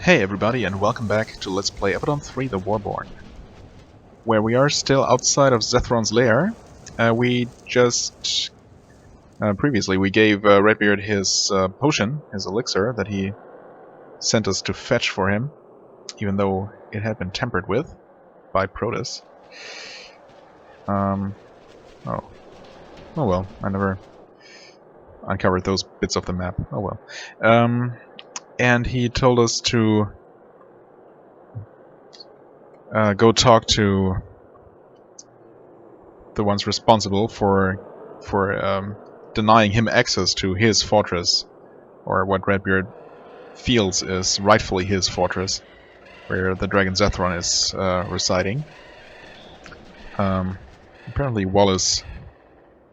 Hey everybody, and welcome back to Let's Play Avadon 3 the Warborn, where we are still outside of Zhethron's lair. Previously we gave Redbeard his potion, his elixir, that he sent us to fetch for him, even though it had been tampered with by Protoss. Oh well, I never uncovered those bits of the map. Oh well. And he told us to go talk to the ones responsible for denying him access to his fortress, or what Redbeard feels is rightfully his fortress, where the Dragon Zhethron is residing. Apparently Wallace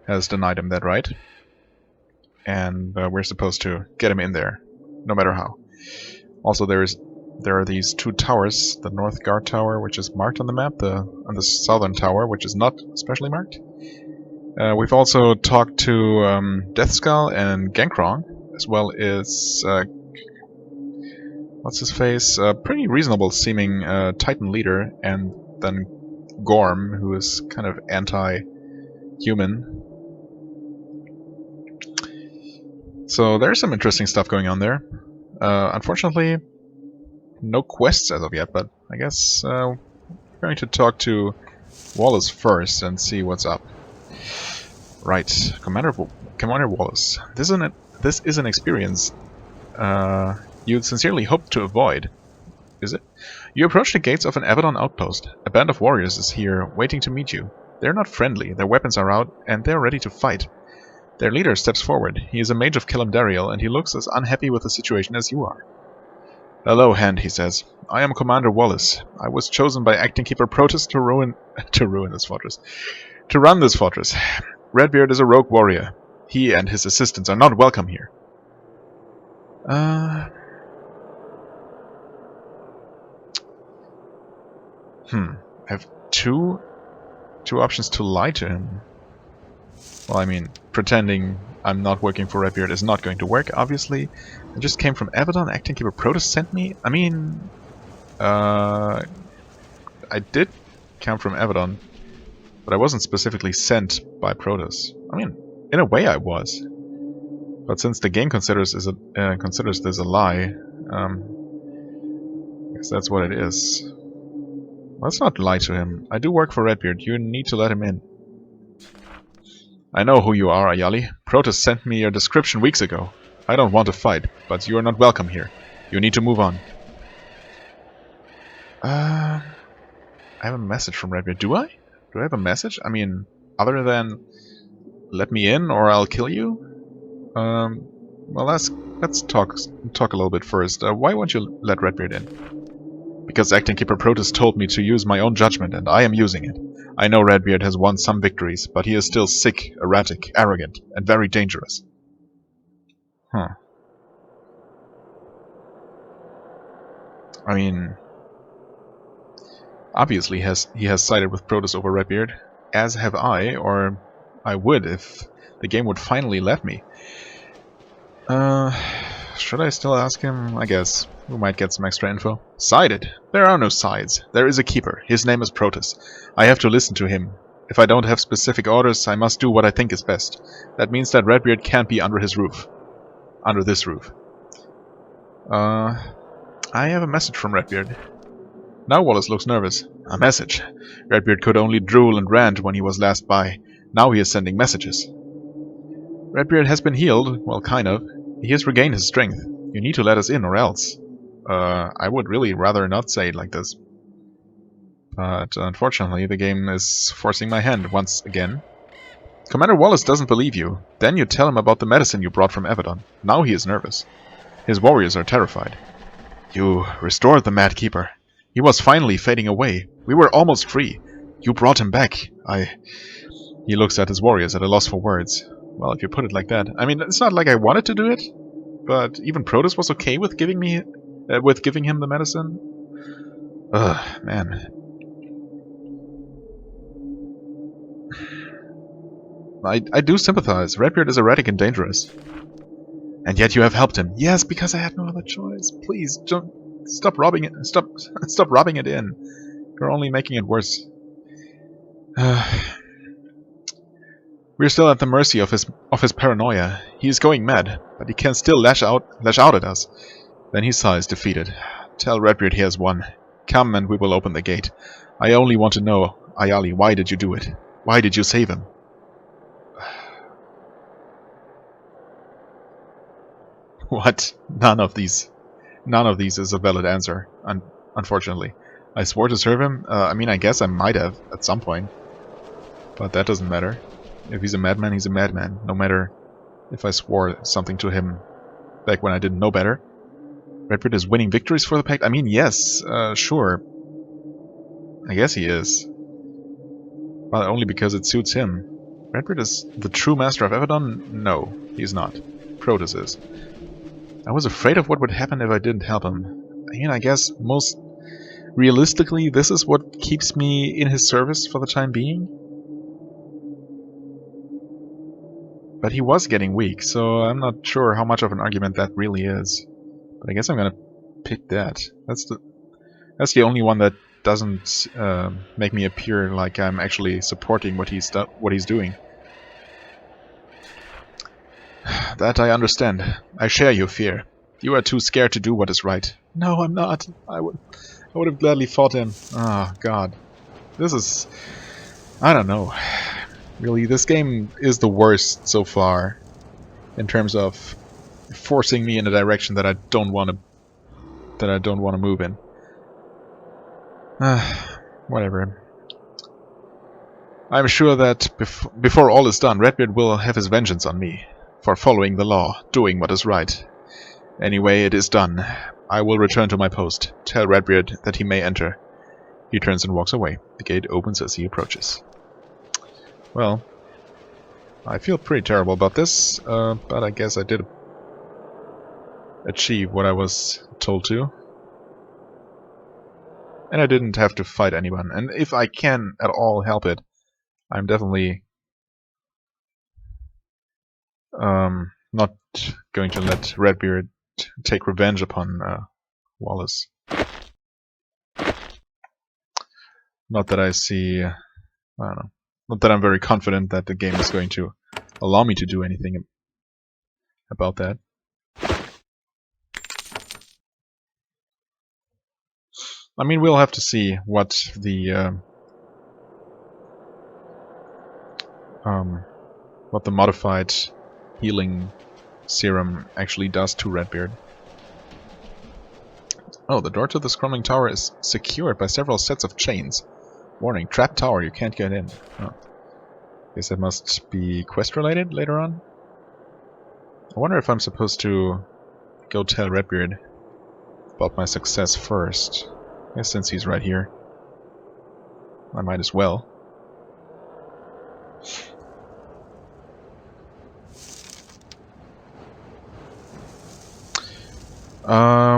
has denied him that right, and we're supposed to get him in there, no matter how. Also, there are these two towers, the North Guard Tower, which is marked on the map, and the Southern Tower, which is not specially marked. We've also talked to Deathskull and Gankrong, as well as what's his face? Pretty reasonable seeming Titan leader, and then Gorm, who is kind of anti-human. So there's some interesting stuff going on there. Unfortunately, no quests as of yet, but I guess we're going to talk to Wallace first and see what's up. Right, Commander Wallace. This is an experience you'd sincerely hope to avoid, is it? You approach the gates of an Avadon outpost. A band of warriors is here, waiting to meet you. They're not friendly, their weapons are out, and they're ready to fight. Their leader steps forward. He is a mage of Kalimdariel, and he looks as unhappy with the situation as you are. Hello, Hand, he says. I am Commander Wallace. I was chosen by Acting Keeper Protoss to run this fortress. Redbeard is a rogue warrior. He and his assistants are not welcome here. I have two options to lie to him. Well, I mean, pretending I'm not working for Redbeard is not going to work, obviously. I just came from Avadon. Acting Keeper Protoss sent me. I mean, I did come from Avadon, but I wasn't specifically sent by Protoss. I mean, in a way I was. But since the game considers this a lie, I guess that's what it is. Let's not lie to him. I do work for Redbeard. You need to let him in. I know who you are, Ayali. Protoss sent me your description weeks ago. I don't want to fight, but you are not welcome here. You need to move on. I have a message from Redbeard. Do I? Do I have a message? I mean, other than let me in or I'll kill you? Well, let's talk a little bit first. Why won't you let Redbeard in? Because Acting Keeper Protoss told me to use my own judgment, and I am using it. I know Redbeard has won some victories, but he is still sick, erratic, arrogant, and very dangerous. Huh. I mean, obviously he has sided with Protoss over Redbeard, as have I, or I would if the game would finally let me. Should I still ask him? I guess. We might get some extra info. Sided? There are no sides. There is a keeper. His name is Protoss. I have to listen to him. If I don't have specific orders, I must do what I think is best. That means that Redbeard can't be under his roof. Under this roof. I have a message from Redbeard. Now Wallace looks nervous. A message? Redbeard could only drool and rant when he was last by. Now he is sending messages. Redbeard has been healed. Well, kind of. He has regained his strength. You need to let us in or else. I would really rather not say it like this. But unfortunately, the game is forcing my hand once again. Commander Wallace doesn't believe you. Then you tell him about the medicine you brought from Avadon. Now he is nervous. His warriors are terrified. You restored the Mad Keeper. He was finally fading away. We were almost free. You brought him back. He looks at his warriors at a loss for words. Well, if you put it like that. I mean, it's not like I wanted to do it, but even Protoss was okay with giving him the medicine. Ugh, man. I do sympathize. Redbeard is erratic and dangerous. And yet you have helped him. Yes, because I had no other choice. Please, don't Stop robbing it. Stop rubbing it in. You're only making it worse. We're still at the mercy of his paranoia. He is going mad, but he can still lash out at us. Then he sighs, defeated. Tell Redbeard he has won. Come and we will open the gate. I only want to know, Ayali, why did you do it? Why did you save him? What? None of these is a valid answer, unfortunately. I swore to serve him? I mean, I guess I might have, at some point. But that doesn't matter. If he's a madman, he's a madman. No matter if I swore something to him back when I didn't know better. Redbeard is winning victories for the Pact? I mean, yes, sure. I guess he is. But only because it suits him. Redbeard is the true master of Avadon? No, he's not. Protoss is. I was afraid of what would happen if I didn't help him. I mean, I guess most realistically, this is what keeps me in his service for the time being. But he was getting weak, so I'm not sure how much of an argument that really is. But I guess I'm gonna pick that. That's the only one that doesn't make me appear like I'm actually supporting what he's doing. That I understand. I share your fear. You are too scared to do what is right. No, I'm not. I would have gladly fought him. Oh God, this is, I don't know. Really, this game is the worst so far in terms of forcing me in a direction that I don't want to move in. Whatever. I'm sure that before all is done, Redbeard will have his vengeance on me for following the law, doing what is right. Anyway, it is done. I will return to my post. Tell Redbeard that he may enter. He turns and walks away. The gate opens as he approaches. Well, I feel pretty terrible about this, but I guess I did achieve what I was told to. And I didn't have to fight anyone. And if I can at all help it, I'm definitely not going to let Redbeard take revenge upon Wallace. Not that I see... I don't know. Not that I'm very confident that the game is going to allow me to do anything about that. I mean, we'll have to see what the modified healing serum actually does to Redbeard. Oh, the door to the Scrumbling Tower is secured by several sets of chains. Warning, trapped tower, you can't get in. Oh. Guess that must be quest related later on? I wonder if I'm supposed to go tell Redbeard about my success first. I guess since he's right here, I might as well.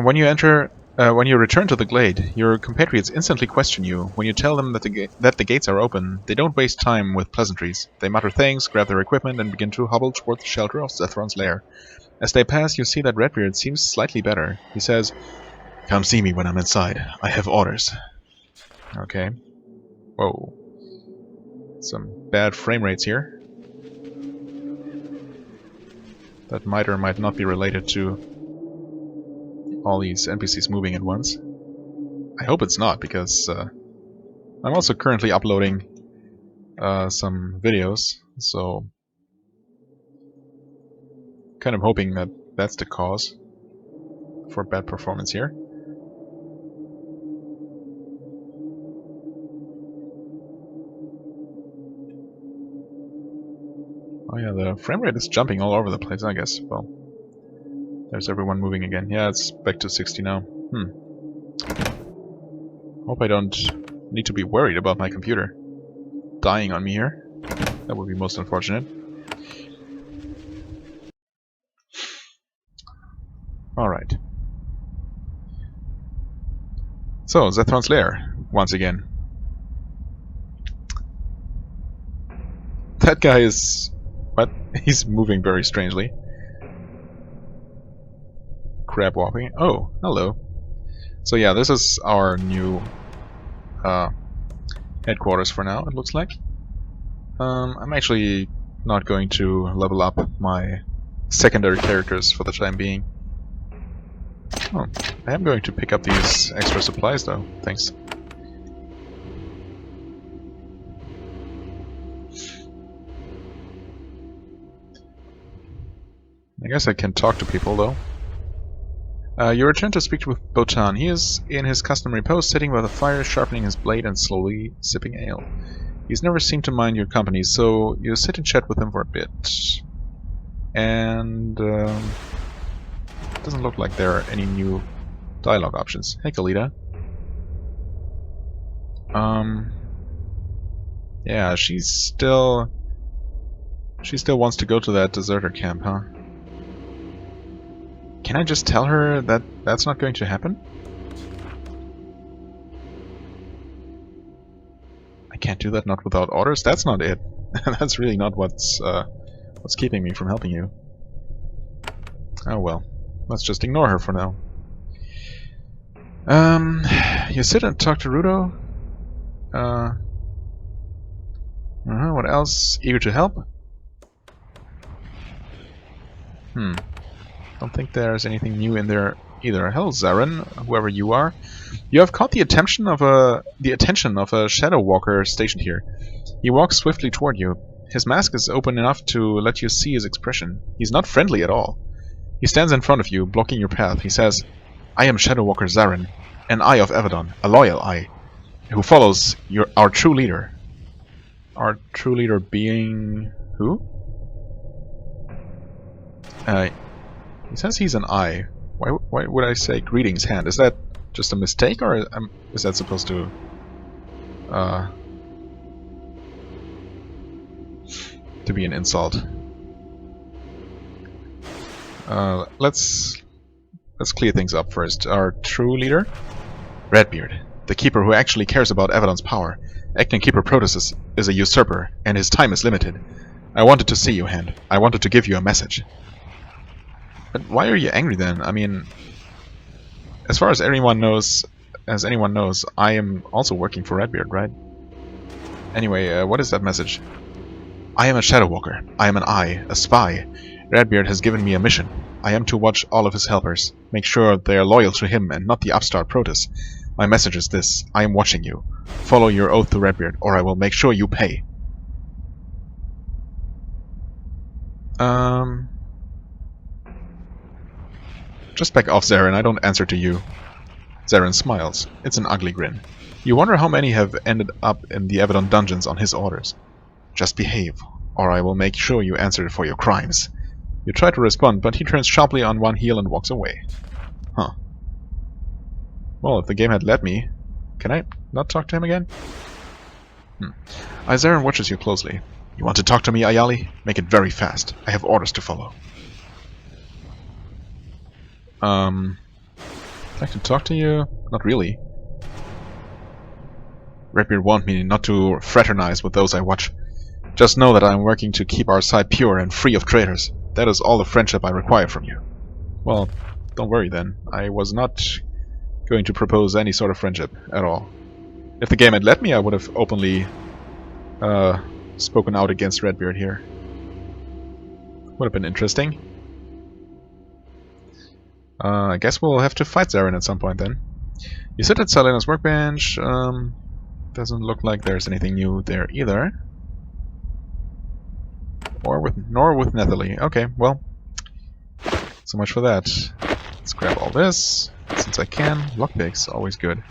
When you return to the glade, your compatriots instantly question you. When you tell them that the gates are open, they don't waste time with pleasantries. They mutter thanks, grab their equipment, and begin to hobble toward the shelter of Zhethron's lair. As they pass, you see that Redbeard seems slightly better. He says, "Come see me when I'm inside. I have orders." Okay. Whoa. Some bad frame rates here. That might or might not be related to all these NPCs moving at once. I hope it's not, because I'm also currently uploading some videos, so kind of hoping that that's the cause for bad performance here. Oh yeah, the frame rate is jumping all over the place, I guess. Well, there's everyone moving again. Yeah, it's back to 60 now. Hope I don't need to be worried about my computer dying on me here. That would be most unfortunate. Alright. So, Zhethron's Lair, once again. That guy is... what? He's moving very strangely. Crab walking. Oh, hello. So yeah, this is our new headquarters for now, it looks like. I'm actually not going to level up my secondary characters for the time being. Oh, I am going to pick up these extra supplies though, thanks. I guess I can talk to people though. You return to speak with Botan. He is in his customary post, sitting by the fire, sharpening his blade and slowly sipping ale. He's never seemed to mind your company, so you sit and chat with him for a bit. And it doesn't look like there are any new dialogue options. Hey, Kalita. Yeah, she still wants to go to that deserter camp, huh? Can I just tell her that that's not going to happen? I can't do that, not without orders? That's not it. That's really not what's keeping me from helping you. Oh well. Let's just ignore her for now. You sit and talk to Rudo. What else? Eager to help? Don't think there's anything new in there either. Hello, Zarin, whoever you are. You have caught the attention of a shadow walker stationed here. He walks swiftly toward you. His mask is open enough to let you see his expression. He's not friendly at all. He stands in front of you, blocking your path. He says, "I am Shadow Walker Zarin, an Eye of Avadon, a loyal eye, who follows our true leader." Our true leader being who? He says he's an eye. Why would I say greetings hand? Is that just a mistake, or is that supposed to be an insult? Let's clear things up first. Our true leader? Redbeard, the keeper who actually cares about Avadon's power. Acting Keeper Protoss is a usurper, and his time is limited. I wanted to see you, Hand. I wanted to give you a message. But why are you angry then? I mean, as far as anyone knows, I am also working for Redbeard, right? Anyway, what is that message? I am a Shadow Walker. I am an eye, a spy. Redbeard has given me a mission. I am to watch all of his helpers, make sure they are loyal to him and not the upstart Protoss. My message is this: I am watching you. Follow your oath to Redbeard, or I will make sure you pay. Just back off, Zarin. I don't answer to you. Zarin smiles. It's an ugly grin. You wonder how many have ended up in the Avadon dungeons on his orders. Just behave, or I will make sure you answer for your crimes. You try to respond, but he turns sharply on one heel and walks away. Huh. Well, if the game had let me, can I not talk to him again? Zarin watches you closely. You want to talk to me, Ayali? Make it very fast. I have orders to follow. I'd like to talk to you? Not really. Redbeard want me not to fraternize with those I watch. Just know that I am working to keep our side pure and free of traitors. That is all the friendship I require from you. Well, don't worry then. I was not going to propose any sort of friendship at all. If the game had let me, I would have openly spoken out against Redbeard here. Would have been interesting. I guess we'll have to fight Zarin at some point then. You sit at Selena's workbench. Doesn't look like there's anything new there either. Nor with Netherly. Okay, well, so much for that. Let's grab all this since I can. Lockpicks, always good.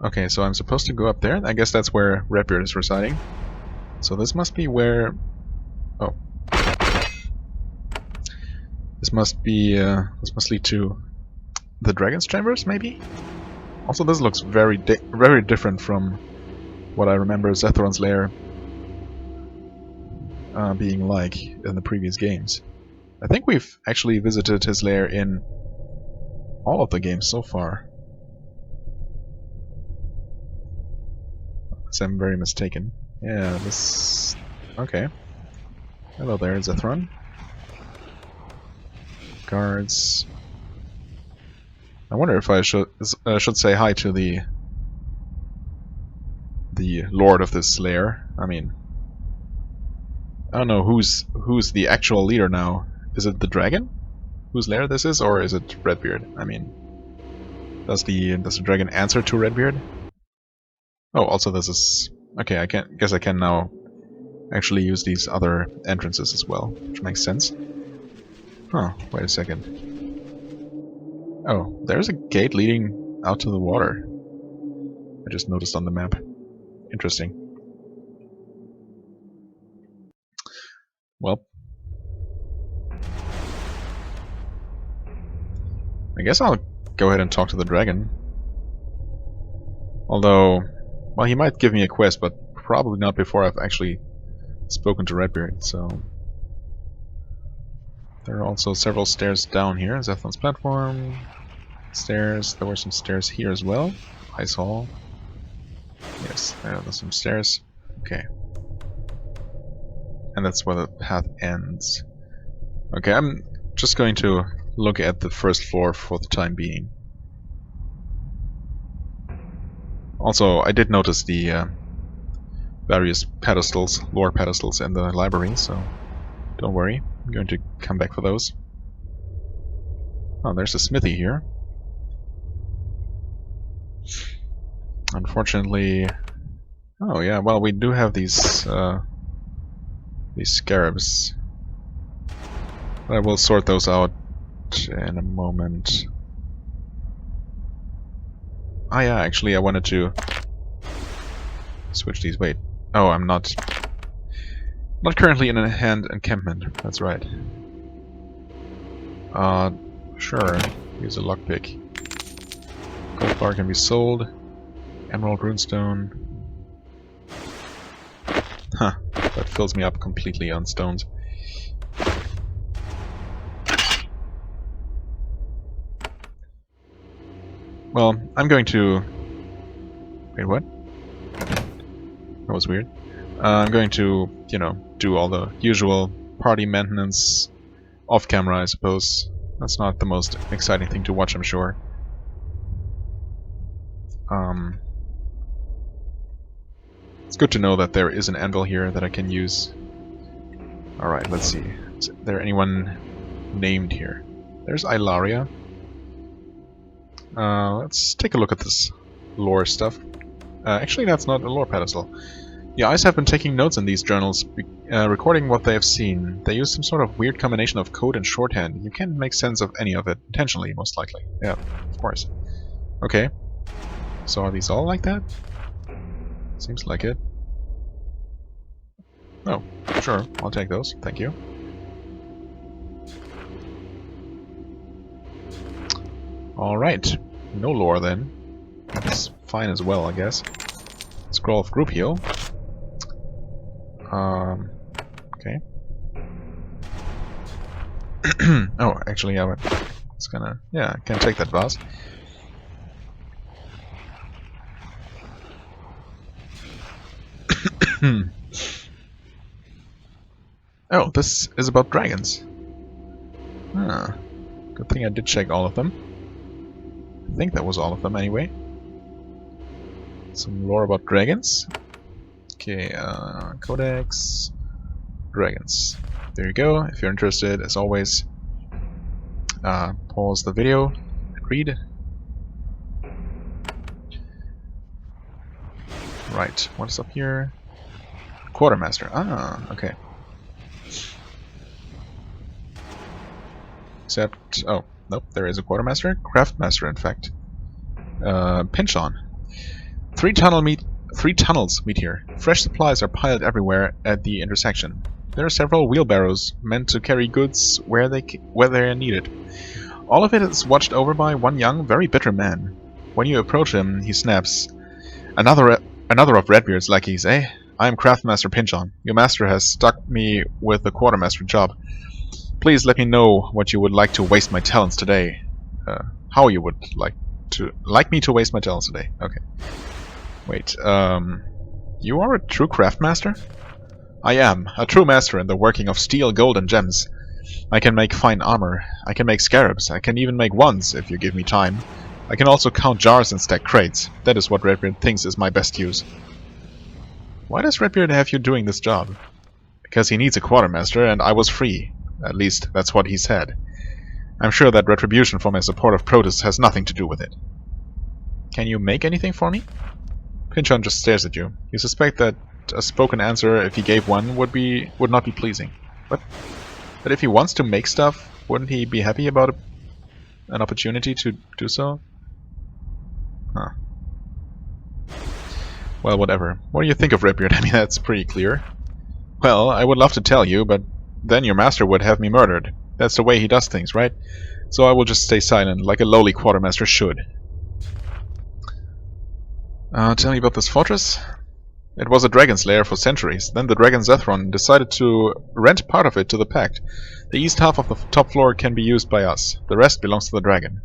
Okay, so I'm supposed to go up there. I guess that's where Redbeard is residing. So this must be where... Oh. This must lead to the Dragon's Chambers, maybe? Also, this looks very different from what I remember Zhethron's Lair being like in the previous games. I think we've actually visited his lair in all of the games so far. Unless I'm very mistaken. Yeah, this... Okay. Hello there, Zhethron. Guards. I wonder if I should say hi to the lord of this lair. I mean, I don't know who's the actual leader now. Is it the dragon? Whose lair this is, or is it Redbeard? I mean, does the dragon answer to Redbeard? Oh, also this is okay. I guess I can now actually use these other entrances as well, which makes sense. Huh? Wait a second. Oh, there's a gate leading out to the water. I just noticed on the map. Interesting. Well, I guess I'll go ahead and talk to the dragon. Although, well, he might give me a quest, but probably not before I've actually spoken to Redbeard, so... There are also several stairs down here. Zethron's platform. Stairs. There were some stairs here as well. I saw. Yes, there are some stairs. Okay. And that's where the path ends. Okay, I'm just going to look at the first floor for the time being. Also, I did notice the various pedestals, lore pedestals in the library, so don't worry. I'm going to come back for those. Oh, there's a smithy here. Unfortunately... Oh yeah, well, we do have these scarabs. I will sort those out in a moment. Ah yeah, actually I wanted to switch these. Wait. Oh, I'm not currently in a hand encampment. That's right. Sure. Use a lockpick. Gold bar can be sold. Emerald runestone. Huh. That fills me up completely on stones. Well, I'm going to... Wait, what? That was weird. I'm going to, you know, do all the usual party maintenance off camera, I suppose. That's not the most exciting thing to watch, I'm sure. It's good to know that there is an anvil here that I can use. Alright, let's see. Is there anyone named here? There's Ilaria. Let's take a look at this lore stuff. Actually, that's not a lore pedestal. The eyes have been taking notes in these journals, recording what they have seen. They use some sort of weird combination of code and shorthand. You can't make sense of any of it, intentionally, most likely. Yeah, of course. Okay. So are these all like that? Seems like it. Oh, sure, I'll take those, thank you. Alright, no lore then. That's fine as well, I guess. Scroll of group heal. Okay. Oh, actually, I was gonna... Yeah, I can take that vase. Oh, this is about dragons. Ah, good thing I did check all of them. I think that was all of them anyway. Some lore about dragons. Okay, codex, dragons. There you go. If you're interested, as always, pause the video and read. Right, what is up here? Quartermaster. Ah, okay. Except, oh, nope, there is a quartermaster. Craftmaster, in fact. Pinch on. Three tunnels meet here. Fresh supplies are piled everywhere at the intersection. There are several wheelbarrows meant to carry goods where they are needed. All of it is watched over by one young, very bitter man. When you approach him, he snaps, Another of Redbeard's lackeys, eh? I am Craftmaster Pinchon. Your master has stuck me with the quartermaster job. Please let me know what you would like to waste my talents today. How you would like me to waste my talents today. Okay. Wait, you are a true craftmaster? I am, a true master in the working of steel, gold, and gems. I can make fine armor. I can make scarabs. I can even make wands if you give me time. I can also count jars and stack crates. That is what Redbeard thinks is my best use. Why does Redbeard have you doing this job? Because he needs a quartermaster, and I was free. At least, that's what he said. I'm sure that retribution for my support of Protoss has nothing to do with it. Can you make anything for me? Pinchon just stares at you. You suspect that a spoken answer, if he gave one, would not be pleasing. What? But if he wants to make stuff, wouldn't he be happy about an opportunity to do so? Huh. Well, whatever. What do you think of Redbeard? I mean, that's pretty clear. Well, I would love to tell you, but then your master would have me murdered. That's the way he does things, right? So I will just stay silent, like a lowly quartermaster should. Tell me about this fortress? It was a dragon's lair for centuries. Then the dragon Zhethron decided to rent part of it to the Pact. The east half of the top floor can be used by us. The rest belongs to the dragon.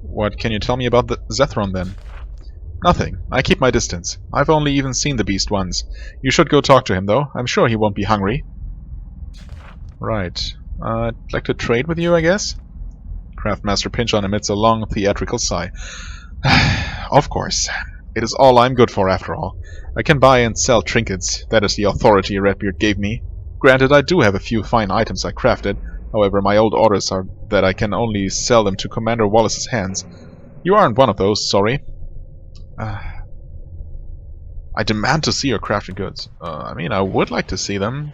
What can you tell me about the Zhethron then? Nothing. I keep my distance. I've only even seen the beast once. You should go talk to him, though. I'm sure he won't be hungry. Right. I'd like to trade with you, I guess? Craftmaster Pinchon emits a long, theatrical sigh. Of course. It is all I'm good for, after all. I can buy and sell trinkets. That is the authority Redbeard gave me. Granted, I do have a few fine items I crafted. However, my old orders are that I can only sell them to Commander Wallace's hands. You aren't one of those, sorry. I demand to see your crafted goods. I mean, I would like to see them.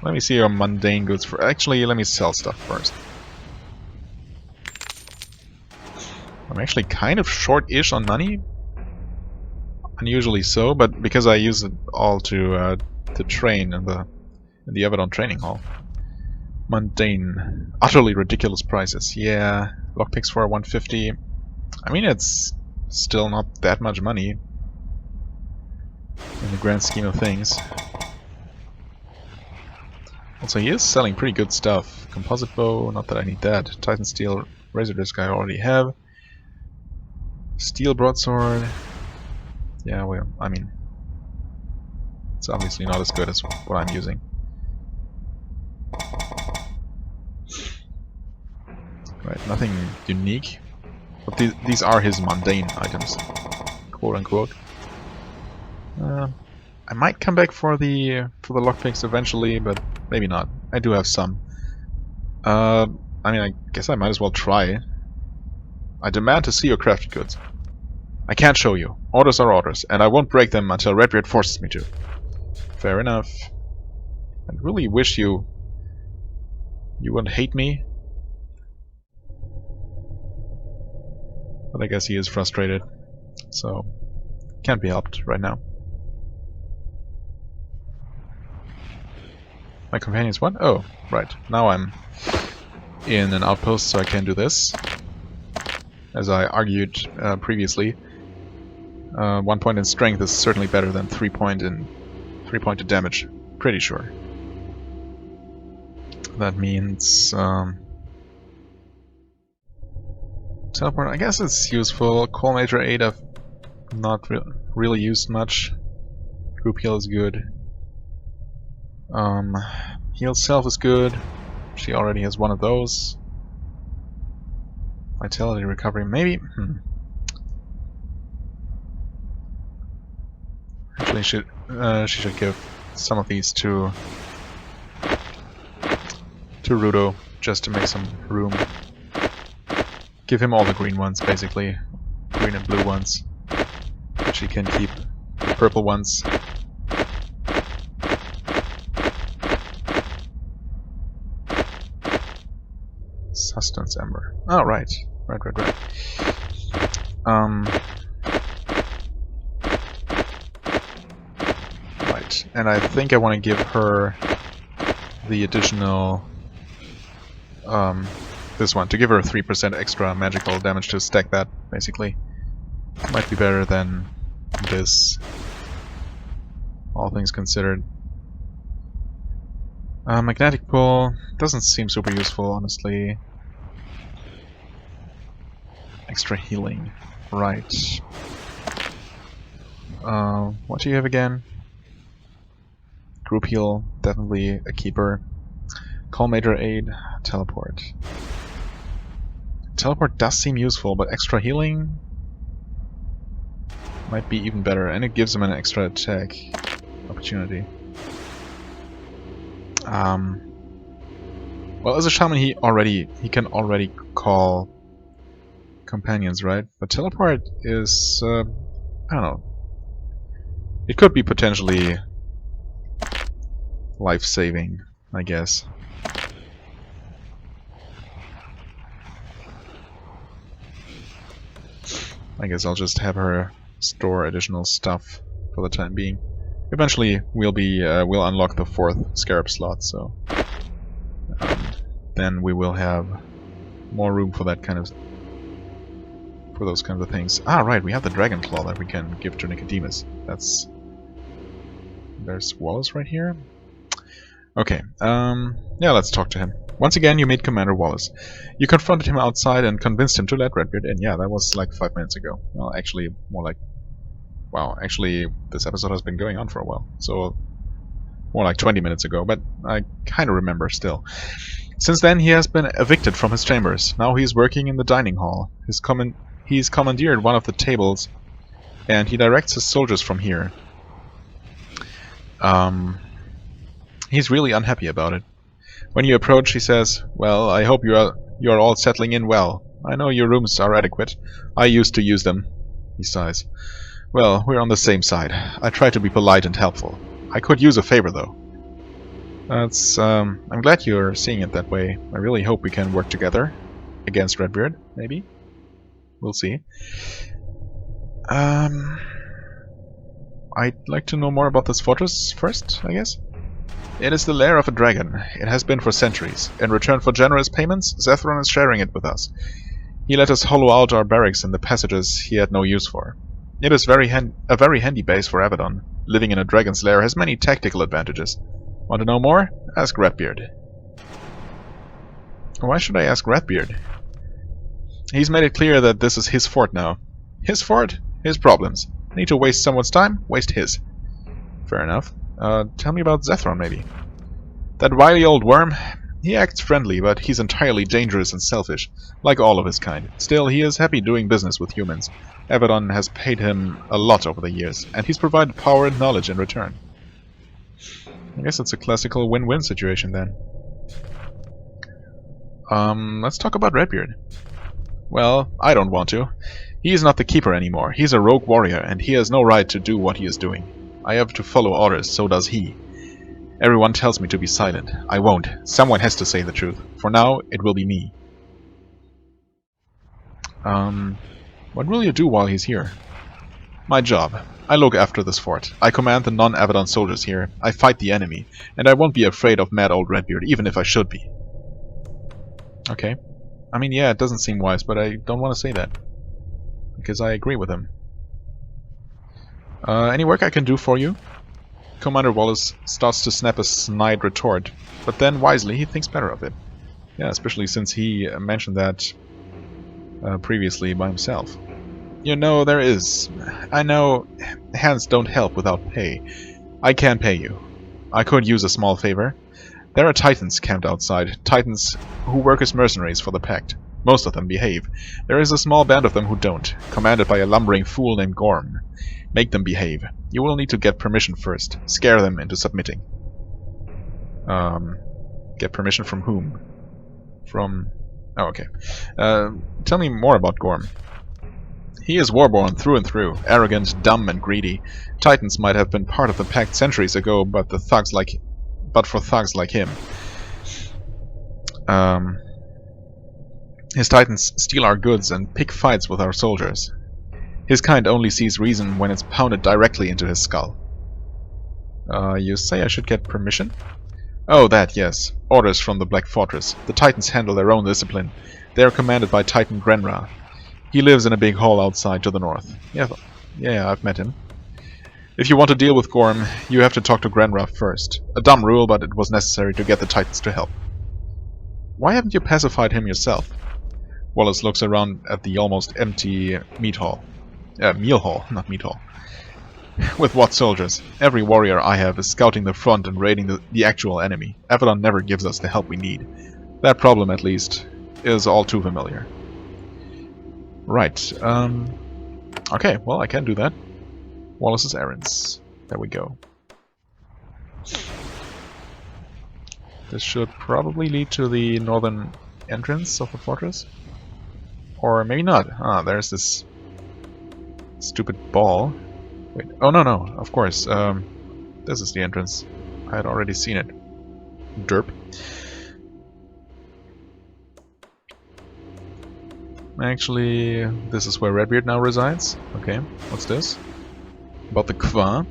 Let me see your mundane goods for. Actually, let me sell stuff first. I'm actually kind of short-ish on money. Unusually so, but because I use it all to train in the Avadon training hall. Mundane, utterly ridiculous prices. Yeah, lockpicks for 150. I mean, it's still not that much money in the grand scheme of things. Also, he is selling pretty good stuff. Composite bow, not that I need that. Titan steel, razor disc I already have. Steel broadsword. Yeah, well, I mean, it's obviously not as good as what I'm using. Right, nothing unique. But these are his mundane items, quote unquote. I might come back for the lockpicks eventually, but maybe not. I do have some. I mean, I guess I might as well try. I demand to see your crafted goods. I can't show you. Orders are orders, and I won't break them until Redbeard forces me to. Fair enough. I really wish you wouldn't hate me. But I guess he is frustrated, so can't be helped right now. My companions what? Oh, right. Now I'm in an outpost, so I can do this. As I argued previously, 1 point in strength is certainly better than 3 point in 3-pointed damage. Pretty sure. That means teleport. I guess it's useful. Call Major 8 I've not really used much. Group heal is good. Heal self is good. She already has one of those. Vitality recovery, maybe. Actually, she should give some of these to Rudo just to make some room. Give him all the green ones, basically, green and blue ones. She can keep the purple ones. Sustenance Ember. Oh, right. Right. Right. And I think I want to give her the additional... this one, to give her 3% extra magical damage to stack that, basically. Might be better than this, all things considered. Magnetic pull doesn't seem super useful, honestly. Extra healing, right. What do you have again? Group heal, definitely a keeper. Call major aid. Teleport. Teleport does seem useful, but extra healing might be even better, and it gives him an extra attack opportunity. Well, as a shaman, he can already call companions, right? But teleport is, I don't know. It could be potentially life-saving, I guess. I guess I'll just have her store additional stuff for the time being. Eventually, we'll unlock the 4th scarab slot, so then we will have more room for that kind of those kinds of things. Ah, right, we have the dragon claw that we can give to Nicodemus. There's Wallace right here. Okay, yeah, let's talk to him. Once again, you meet Commander Wallace. You confronted him outside and convinced him to let Redbeard in. Yeah, that was like 5 minutes ago. Well, actually, more like... Wow, actually, this episode has been going on for a while. So, more like 20 minutes ago, but I kind of remember still. Since then, he has been evicted from his chambers. Now he is working in the dining hall. He's commandeered one of the tables, and he directs his soldiers from here. He's really unhappy about it. When you approach, he says, "Well, I hope you are all settling in well. I know your rooms are adequate. I used to use them." He sighs. "Well, we're on the same side. I try to be polite and helpful. I could use a favor, though." I'm glad you're seeing it that way. I really hope we can work together. Against Redbeard, maybe? We'll see. I'd like to know more about this fortress first, I guess. It is the lair of a dragon. It has been for centuries. In return for generous payments, Zhethron is sharing it with us. He let us hollow out our barracks in the passages he had no use for. It is a very handy base for Avadon. Living in a dragon's lair has many tactical advantages. Want to know more? Ask Redbeard. Why should I ask Redbeard? He's made it clear that this is his fort now. His fort? His problems. Need to waste someone's time? Waste his. Fair enough. Tell me about Zhethron, maybe. That wily old worm? He acts friendly, but he's entirely dangerous and selfish, like all of his kind. Still, he is happy doing business with humans. Avadon has paid him a lot over the years, and he's provided power and knowledge in return. I guess it's a classical win-win situation, then. Let's talk about Redbeard. Well, I don't want to. He is not the keeper anymore. He's a rogue warrior, and he has no right to do what he is doing. I have to follow orders, so does he. Everyone tells me to be silent. I won't. Someone has to say the truth. For now, it will be me. What will you do while he's here? My job. I look after this fort. I command the non-Avadon soldiers here. I fight the enemy. And I won't be afraid of mad old Redbeard, even if I should be. Okay. I mean, yeah, it doesn't seem wise, but I don't want to say that. Because I agree with him. Any work I can do for you? Commander Wallace starts to snap a snide retort, but then wisely he thinks better of it. Yeah, especially since he mentioned that previously by himself. You know, there is. I know hands don't help without pay. I can pay you. I could use a small favor. There are Titans camped outside. Titans who work as mercenaries for the Pact. Most of them behave. There is a small band of them who don't, commanded by a lumbering fool named Gorm. Make them behave. You will need to get permission first. Scare them into submitting. Get permission from whom? From... Oh, okay. Tell me more about Gorm. He is Warborn through and through. Arrogant, dumb, and greedy. Titans might have been part of the Pact centuries ago, but for thugs like him. His Titans steal our goods and pick fights with our soldiers. His kind only sees reason when it's pounded directly into his skull. You say I should get permission? Oh, that, yes. Orders from the Black Fortress. The Titans handle their own discipline. They are commanded by Titan Grenra. He lives in a big hall outside to the north. Yeah, I've met him. If you want to deal with Gorm, you have to talk to Grenra first. A dumb rule, but it was necessary to get the Titans to help. Why haven't you pacified him yourself? Wallace looks around at the almost empty meal hall, not meat hall. With what soldiers? Every warrior I have is scouting the front and raiding the actual enemy. Avadon never gives us the help we need. That problem, at least, is all too familiar. Right, okay, well, I can do that. Wallace's errands. There we go. This should probably lead to the northern entrance of the fortress. Or maybe not. Ah, there's this stupid ball. Wait, oh no, of course. This is the entrance. I had already seen it. Derp. Actually, this is where Redbeard now resides. Okay, what's this? About the Qua.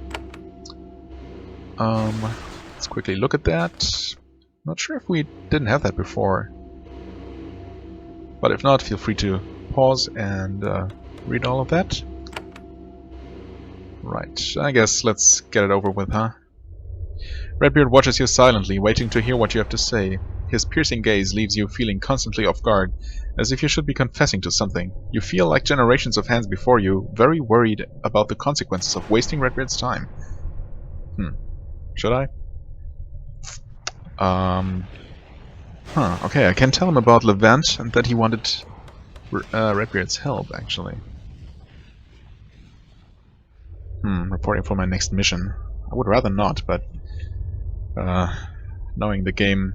Let's quickly look at that. Not sure if we didn't have that before. But if not, feel free to pause and read all of that. Right, I guess let's get it over with, huh? Redbeard watches you silently, waiting to hear what you have to say. His piercing gaze leaves you feeling constantly off guard, as if you should be confessing to something. You feel like generations of hands before you, very worried about the consequences of wasting Redbeard's time. Should I? Okay, I can tell him about Levant and that he wanted Redbeard's help, actually. Reporting for my next mission. I would rather not, but knowing the game,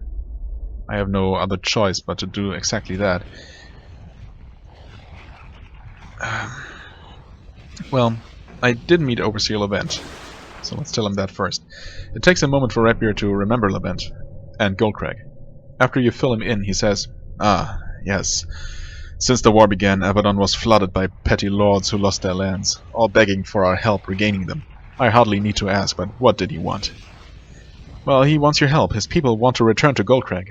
I have no other choice but to do exactly that. Well, I did meet Overseer Levant, so let's tell him that first. It takes a moment for Redbeard to remember Levant and Goldcrag. After you fill him in, he says, "Ah, yes. Since the war began, Avadon was flooded by petty lords who lost their lands, all begging for our help regaining them. I hardly need to ask, but what did he want?" "Well, he wants your help. His people want to return to Goldcrag."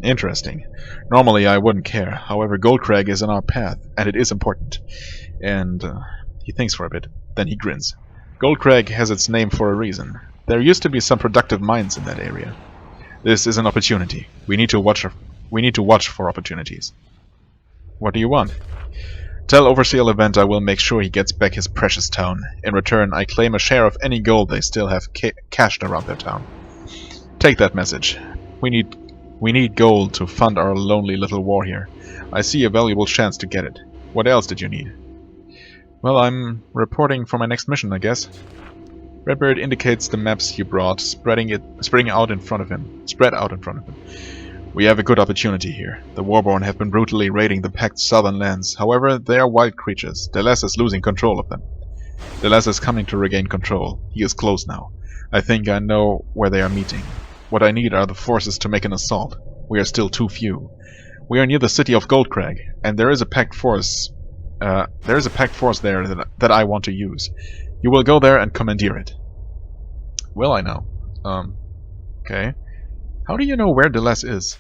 Interesting. Normally I wouldn't care. However, Goldcrag is in our path, and it is important. And he thinks for a bit. Then he grins. Goldcrag has its name for a reason. There used to be some productive mines in that area. This is an opportunity. We need to watch for opportunities. What do you want? Tell Overseer Levant I will make sure he gets back his precious town. In return, I claim a share of any gold they still have cached around their town. Take that message. We need gold to fund our lonely little war here. I see a valuable chance to get it. What else did you need? Well, I'm reporting for my next mission, I guess. Redbeard indicates the maps you brought, spread out in front of him. We have a good opportunity here. The Warborn have been brutally raiding the Pact's southern lands. However, they are wild creatures. Deles is losing control of them. Deles is coming to regain control. He is close now. I think I know where they are meeting. What I need are the forces to make an assault. We are still too few. We are near the city of Goldcrag, and there is a Pact force. There that I want to use. You will go there and commandeer it. Will I now? Okay. How do you know where Deles is?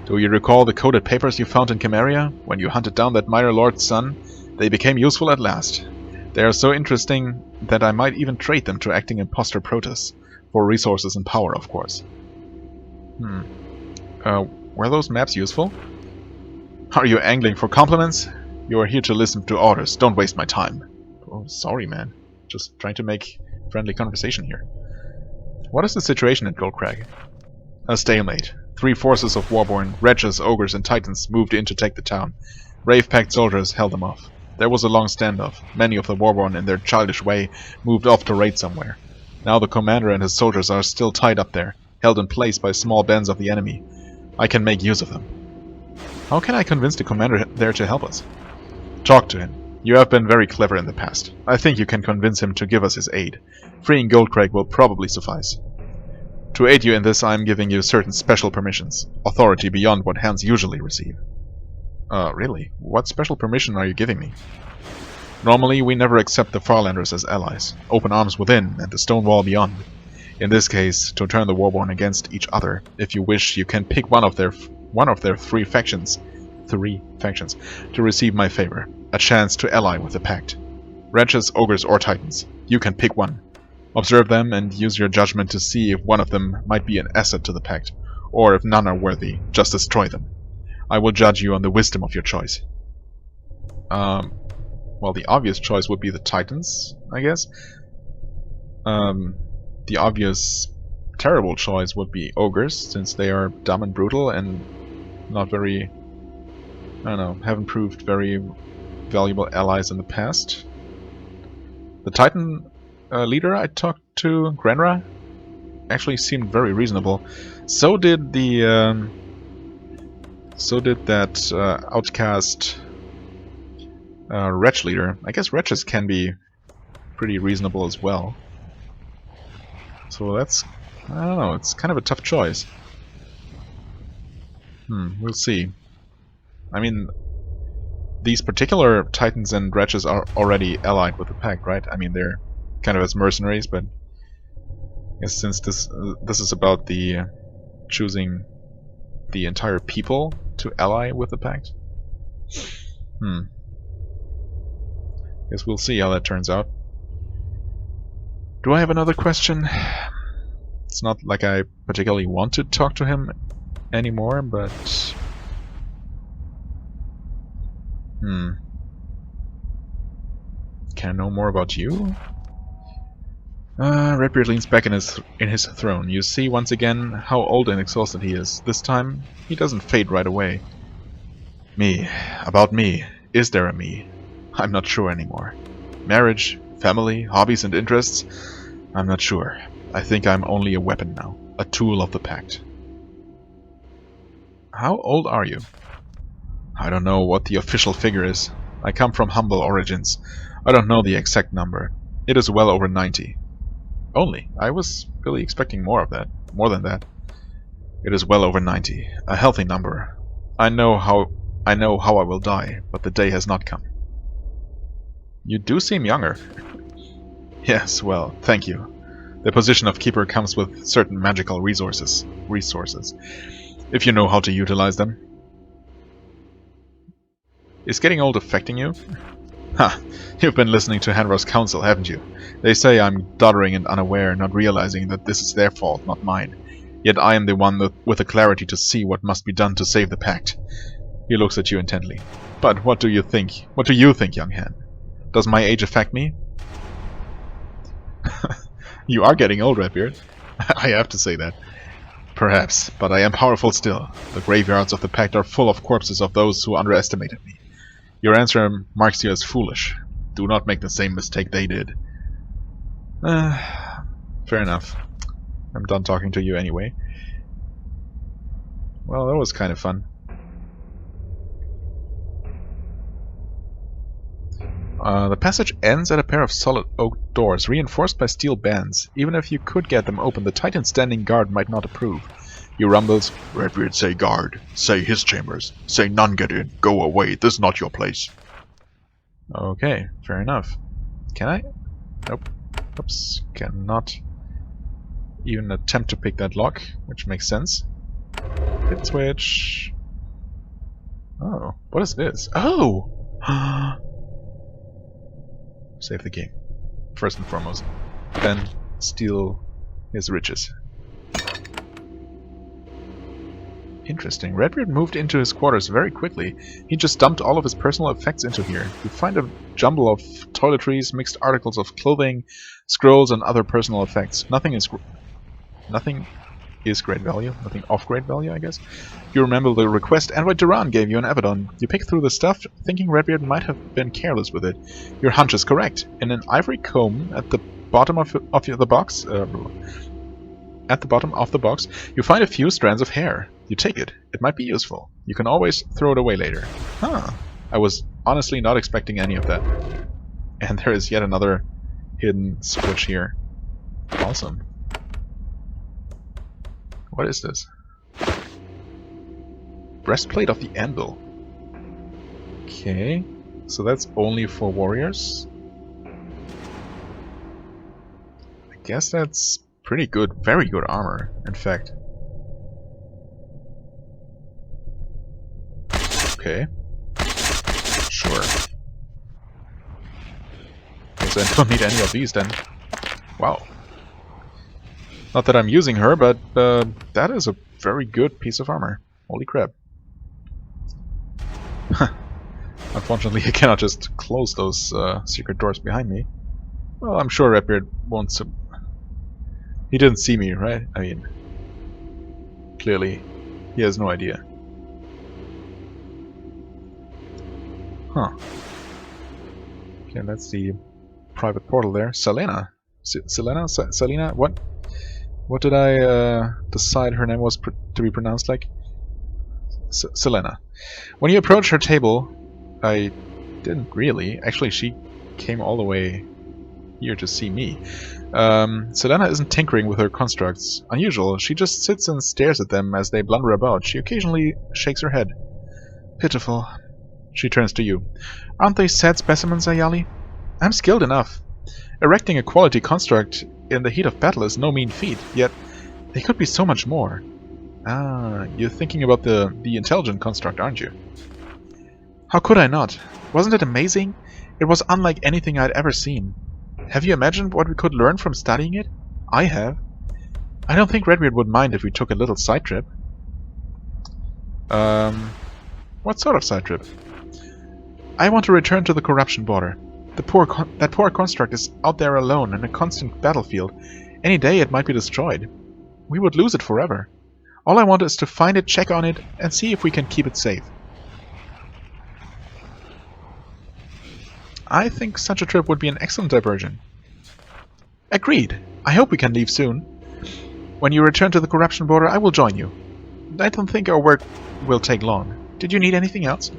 Do you recall the coded papers you found in Chimeria? When you hunted down that minor lord's son, they became useful at last. They are so interesting that I might even trade them to acting imposter Protoss. For resources and power, of course. Were those maps useful? Are you angling for compliments? You are here to listen to orders. Don't waste my time. Oh, sorry, man. Just trying to make friendly conversation here. What is the situation at Goldcrag? A stalemate. 3 forces of Warborn, wretches, ogres, and titans moved in to take the town. Brave Pact soldiers held them off. There was a long standoff. Many of the Warborn, in their childish way, moved off to raid somewhere. Now the commander and his soldiers are still tied up there, held in place by small bands of the enemy. I can make use of them. How can I convince the commander there to help us? Talk to him. You have been very clever in the past. I think you can convince him to give us his aid. Freeing Goldcrag will probably suffice. To aid you in this, I am giving you certain special permissions. Authority beyond what hands usually receive. Really? What special permission are you giving me? Normally, we never accept the Farlanders as allies. Open arms within, and the stone wall beyond. In this case, to turn the Warborn against each other. If you wish, you can pick one of their 3 factions, to receive my favor. A chance to ally with the Pact. Wretches, ogres, or titans. You can pick one. Observe them and use your judgment to see if one of them might be an asset to the Pact, or if none are worthy, just destroy them. I will judge you on the wisdom of your choice. well, the obvious choice would be the Titans, I guess. The obvious terrible choice would be Ogres, since they are dumb and brutal and not very, I don't know, haven't proved very valuable allies in the past. The Titan leader I talked to, Grenra, actually seemed very reasonable. So did the that outcast Wretch leader. I guess Wretches can be pretty reasonable as well. So that's, I don't know, it's kind of a tough choice. We'll see. I mean, these particular Titans and Wretches are already allied with the Pact, right? I mean, they're kind of as mercenaries, but I guess since this is about the choosing the entire people to ally with the Pact. Guess we'll see how that turns out. Do I have another question? It's not like I particularly want to talk to him anymore, but... Can I know more about you? Redbeard leans back in his throne. You see once again how old and exhausted he is. This time, he doesn't fade right away. Me. About me. Is there a me? I'm not sure anymore. Marriage, family, hobbies and interests? I'm not sure. I think I'm only a weapon now. A tool of the Pact. How old are you? I don't know what the official figure is. I come from humble origins. I don't know the exact number. It is well over 90. Only. I was really expecting more of that. More than that. It is well over 90. A healthy number. I know how I will die, but the day has not come. You do seem younger. Yes, well, thank you. The position of Keeper comes with certain magical resources. If you know how to utilize them. Is getting old affecting you? Ha! You've been listening to Hanro's counsel, haven't you? They say I'm doddering and unaware, not realizing that this is their fault, not mine. Yet I am the one with the clarity to see what must be done to save the Pact. He looks at you intently. But what do you think? What do you think, young Han? Does my age affect me? You are getting old, Redbeard. I have to say that. Perhaps, but I am powerful still. The graveyards of the Pact are full of corpses of those who underestimated me. Your answer marks you as foolish. Do not make the same mistake they did. Fair enough. I'm done talking to you anyway. Well, that was kind of fun. The passage ends at a pair of solid oak doors, reinforced by steel bands. Even if you could get them open, the Titan standing guard might not approve. He rumbles, Redbeard say guard, say his chambers, say none get in, go away, this is not your place. Okay, fair enough. Can I? Nope. Oops, cannot even attempt to pick that lock, which makes sense. Hit switch. Oh, what is this? Oh! Save the game, first and foremost. Then steal his riches. Interesting. Redbeard moved into his quarters very quickly. He just dumped all of his personal effects into here. You find a jumble of toiletries, mixed articles of clothing, scrolls, and other personal effects. Nothing is great value. Nothing of great value, I guess. You remember the request Android Duran gave you in Avadon. You pick through the stuff, thinking Redbeard might have been careless with it. Your hunch is correct. In an ivory comb at the bottom of the box, you find a few strands of hair. You take it. It might be useful. You can always throw it away later. Huh. I was honestly not expecting any of that. And there is yet another hidden switch here. Awesome. What is this? Breastplate of the Anvil. Okay. So that's only for warriors? I guess that's pretty good, very good armor, in fact. Okay. Sure. Guess I don't need any of these then. Wow. Not that I'm using her, but that is a very good piece of armor. Holy crap. Unfortunately, I cannot just close those secret doors behind me. Well, I'm sure Redbeard won't... He didn't see me, right? I mean, clearly, he has no idea. Huh. Okay, that's the private portal there. Selena? Selena? What did I decide her name was to be pronounced like? Selena. When you approach her table, I didn't really. Actually, she came all the way here to see me. Selena isn't tinkering with her constructs. Unusual, she just sits and stares at them as they blunder about. She occasionally shakes her head. Pitiful. She turns to you. Aren't they sad specimens, Ayali? I'm skilled enough. Erecting a quality construct in the heat of battle is no mean feat, yet they could be so much more. Ah, you're thinking about the intelligent construct, aren't you? How could I not? Wasn't it amazing? It was unlike anything I'd ever seen. Have you imagined what we could learn from studying it? I have. I don't think Redbeard would mind if we took a little side trip. What sort of side trip? I want to return to the corruption border. That poor construct is out there alone in a constant battlefield. Any day it might be destroyed. We would lose it forever. All I want is to find it, check on it, and see if we can keep it safe. I think such a trip would be an excellent diversion. Agreed. I hope we can leave soon. When you return to the corruption border, I will join you. I don't think our work will take long. Did you need anything else?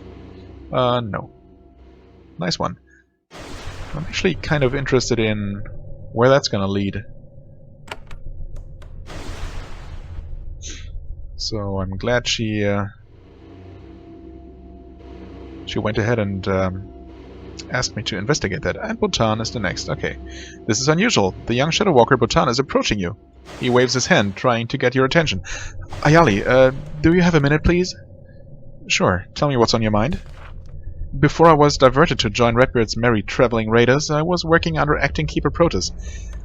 No. Nice one. I'm actually kind of interested in where that's gonna lead. So I'm glad she went ahead and asked me to investigate that. And Bhutan is the next. Okay. This is unusual. The young Shadow Walker Bhutan is approaching you. He waves his hand, trying to get your attention. Ayali, do you have a minute, please? Sure. Tell me what's on your mind. Before I was diverted to join Redbeard's merry traveling raiders, I was working under Acting Keeper Protus.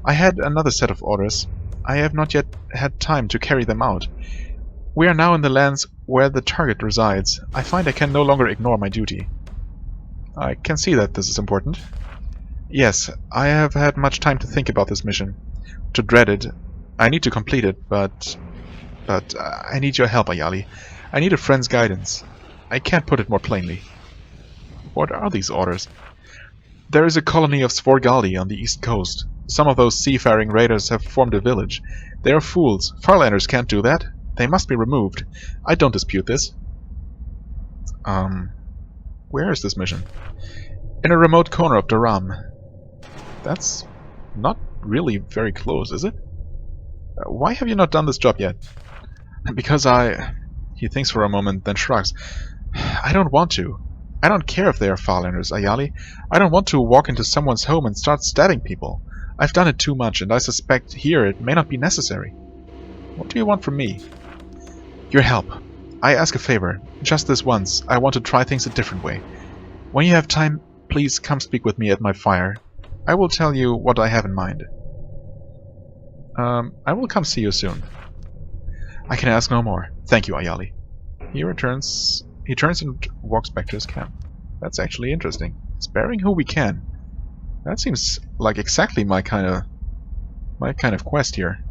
I had another set of orders. I have not yet had time to carry them out. We are now in the lands where the target resides. I find I can no longer ignore my duty. I can see that this is important. Yes, I have had much time to think about this mission. To dread it. I need to complete it, but I need your help, Ayali. I need a friend's guidance. I can't put it more plainly. What are these orders? There is a colony of Svorgaldi on the east coast. Some of those seafaring raiders have formed a village. They are fools. Farlanders can't do that. They must be removed. I don't dispute this. Where is this mission? In a remote corner of Dharam. That's not really very close, is it? Why have you not done this job yet? Because He thinks for a moment, then shrugs. I don't want to. I don't care if they are Farlanders, Ayali. I don't want to walk into someone's home and start stabbing people. I've done it too much, and I suspect here it may not be necessary. What do you want from me? Your help. I ask a favor. Just this once. I want to try things a different way. When you have time, please come speak with me at my fire. I will tell you what I have in mind. I will come see you soon. I can ask no more. Thank you, Ayali. He turns and walks back to his camp. That's actually interesting. Sparing who we can. That seems like exactly my kind of quest here.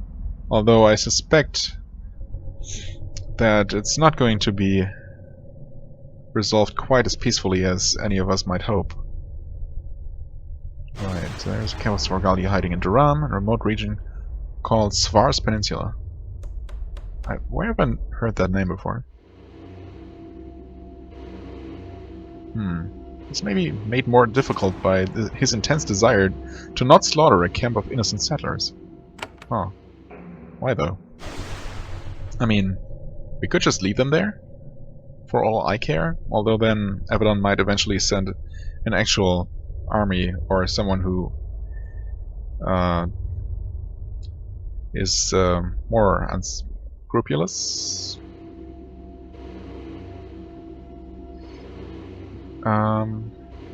Although I suspect that it's not going to be resolved quite as peacefully as any of us might hope. Right, so there's a camp of Svorgaldi hiding in Dharam, a remote region called Svar's Peninsula. Where have I heard that name before? It's maybe made more difficult by his intense desire to not slaughter a camp of innocent settlers. Huh. Why though? I mean, we could just leave them there, for all I care, although then Avadon might eventually send an actual army or someone who is more unscrupulous.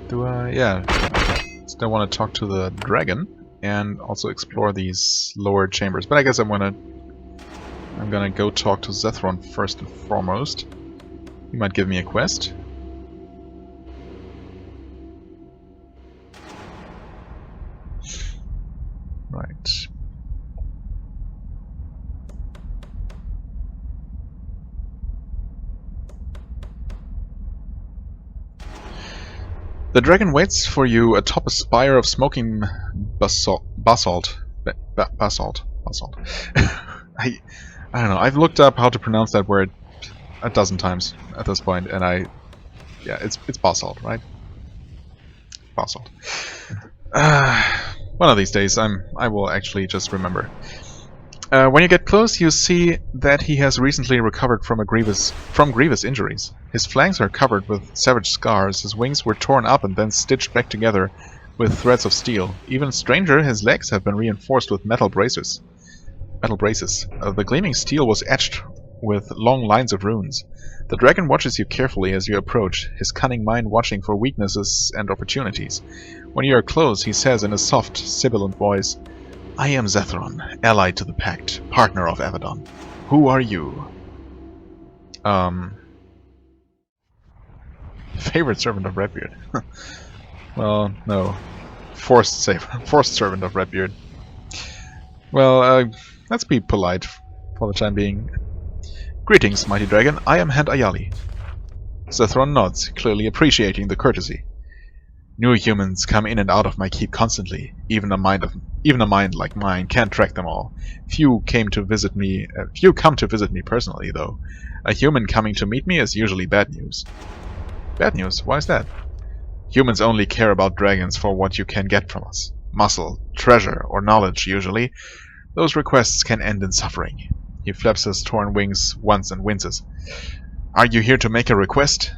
Do I? Yeah. Still want to talk to the dragon and also explore these lower chambers. But I guess I'm gonna go talk to Zhethron first and foremost. He might give me a quest. The dragon waits for you atop a spire of smoking basalt. Basalt. I don't know. I've looked up how to pronounce that word a dozen times at this point, and yeah, it's basalt, right? Basalt. One of these days, I will actually just remember. When you get close, you see that he has recently recovered from grievous injuries. His flanks are covered with savage scars, his wings were torn up and then stitched back together with threads of steel. Even stranger, his legs have been reinforced with metal braces. The gleaming steel was etched with long lines of runes. The dragon watches you carefully as you approach, his cunning mind watching for weaknesses and opportunities. When you are close, he says in a soft, sibilant voice, "I am Zhethron, allied to the Pact, partner of Avadon. Who are you?" Favorite servant of Redbeard. Well, no. Forced servant of Redbeard. Well, let's be polite for the time being. "Greetings, mighty dragon. I am Hand Ayali." Zhethron nods, clearly appreciating the courtesy. "New humans come in and out of my keep constantly. Even a mind like mine can't track them all. Few come to visit me personally, though. A human coming to meet me is usually bad news." Bad news? Why is that? "Humans only care about dragons for what you can get from us. Muscle, treasure, or knowledge, usually. Those requests can end in suffering." He flaps his torn wings once and winces. "Are you here to make a request?"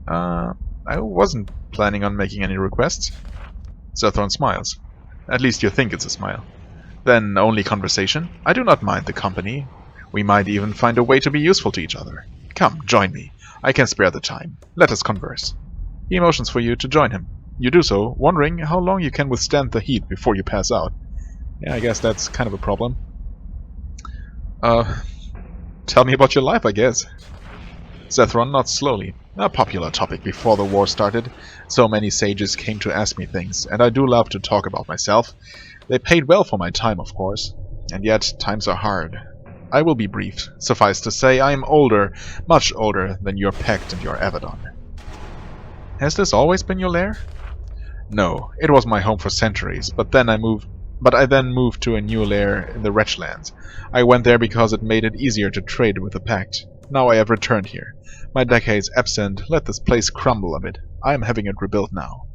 I wasn't planning on making any requests." Zhethron smiles. "At least you think it's a smile. Then only conversation? I do not mind the company. We might even find a way to be useful to each other. Come, join me. I can spare the time. Let us converse." He motions for you to join him. You do so, wondering how long you can withstand the heat before you pass out. Yeah, I guess that's kind of a problem. Tell me about your life, I guess." Zhethron nods slowly. "A popular topic before the war started. So many sages came to ask me things, and I do love to talk about myself. They paid well for my time, of course. And yet, times are hard. I will be brief. Suffice to say, I am older, much older than your Pact and your Avadon." "Has this always been your lair?" "No, it was my home for centuries, but I then moved to a new lair in the Wretchlands. I went there because it made it easier to trade with the Pact. Now I have returned here. My decades absent let this place crumble a bit. I am having it rebuilt now."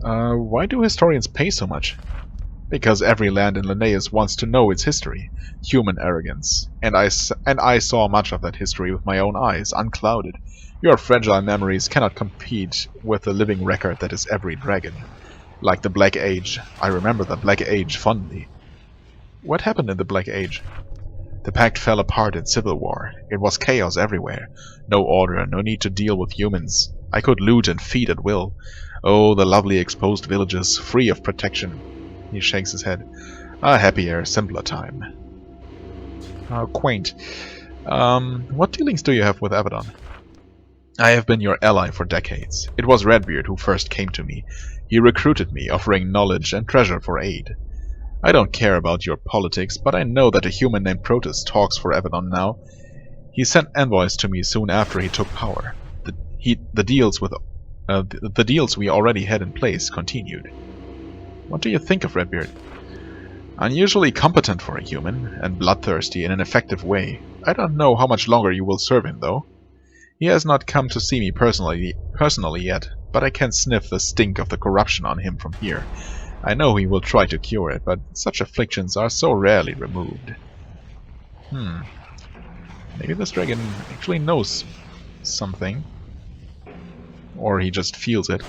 Why do historians pay so much? "Because every land in Linnaeus wants to know its history. Human arrogance. And I saw much of that history with my own eyes, unclouded. Your fragile memories cannot compete with the living record that is every dragon. Like the Black Age. I remember the Black Age fondly." "What happened in the Black Age?" "The Pact fell apart in civil war. It was chaos everywhere. No order, no need to deal with humans. I could loot and feed at will. Oh, the lovely exposed villages, free of protection." He shakes his head. "A happier, simpler time." How quaint. What dealings do you have with Avadon?" "I have been your ally for decades. It was Redbeard who first came to me. He recruited me, offering knowledge and treasure for aid. I don't care about your politics, but I know that a human named Protus talks for Avadon now. He sent envoys to me soon after he took power. The deals we already had in place continued." "What do you think of Redbeard?" "Unusually competent for a human, and bloodthirsty in an effective way. I don't know how much longer you will serve him, though. He has not come to see me personally yet, but I can sniff the stink of the corruption on him from here. I know he will try to cure it, but such afflictions are so rarely removed." Maybe this dragon actually knows something. Or he just feels it.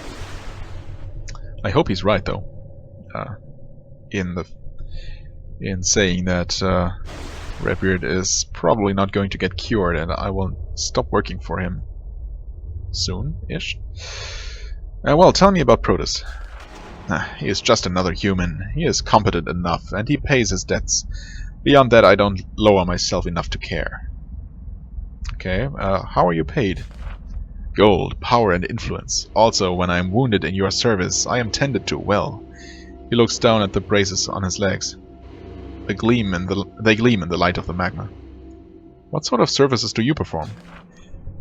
I hope he's right, though. In saying that Redbeard is probably not going to get cured, and I will stop working for him soon-ish. Well, tell me about Protus. He is just another human. He is competent enough, and he pays his debts. Beyond that, I don't lower myself enough to care." "Okay, how are you paid?" "Gold, power, and influence. Also, when I am wounded in your service, I am tended to well." He looks down at the braces on his legs. They gleam in the light of the magma. "What sort of services do you perform?"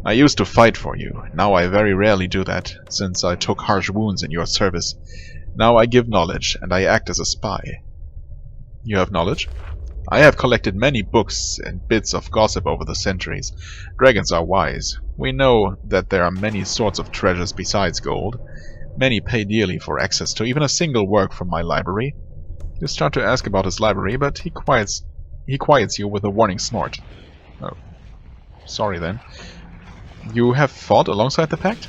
I used to fight for you. Now I very rarely do that, since I took harsh wounds in your service. Now I give knowledge, and I act as a spy. You have knowledge? I have collected many books and bits of gossip over the centuries. Dragons are wise. We know that there are many sorts of treasures besides gold. Many pay dearly for access to even a single work from my library. You start to ask about his library, but he quiets you with a warning snort. Oh, sorry then. You have fought alongside the Pact?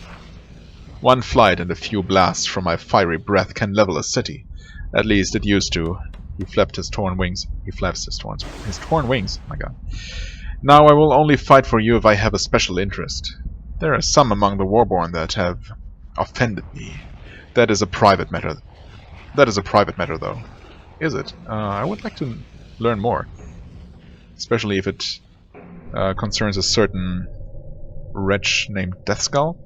One flight and a few blasts from my fiery breath can level a city. At least it used to. He flaps his torn wings. His torn wings. My God. Now I will only fight for you if I have a special interest. There are some among the Warborn that have offended me. That is a private matter. Though. Is it? I would like to learn more. Especially if it concerns a certain wretch named Deathskull.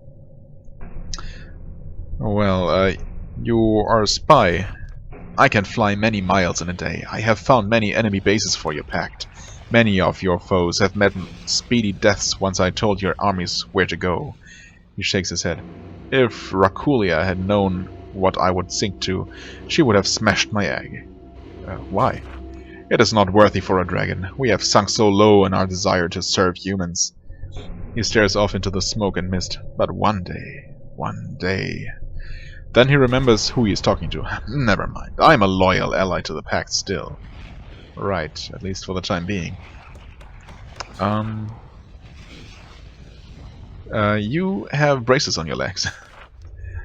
Well, you are a spy. I can fly many miles in a day. I have found many enemy bases for your pact. Many of your foes have met speedy deaths once I told your armies where to go. He shakes his head. If Rakulia had known what I would sink to, she would have smashed my egg. Why? It is not worthy for a dragon. We have sunk so low in our desire to serve humans. He stares off into the smoke and mist. But one day... Then he remembers who he is talking to. Never mind. I am a loyal ally to the Pact still. Right, at least for the time being. You have braces on your legs.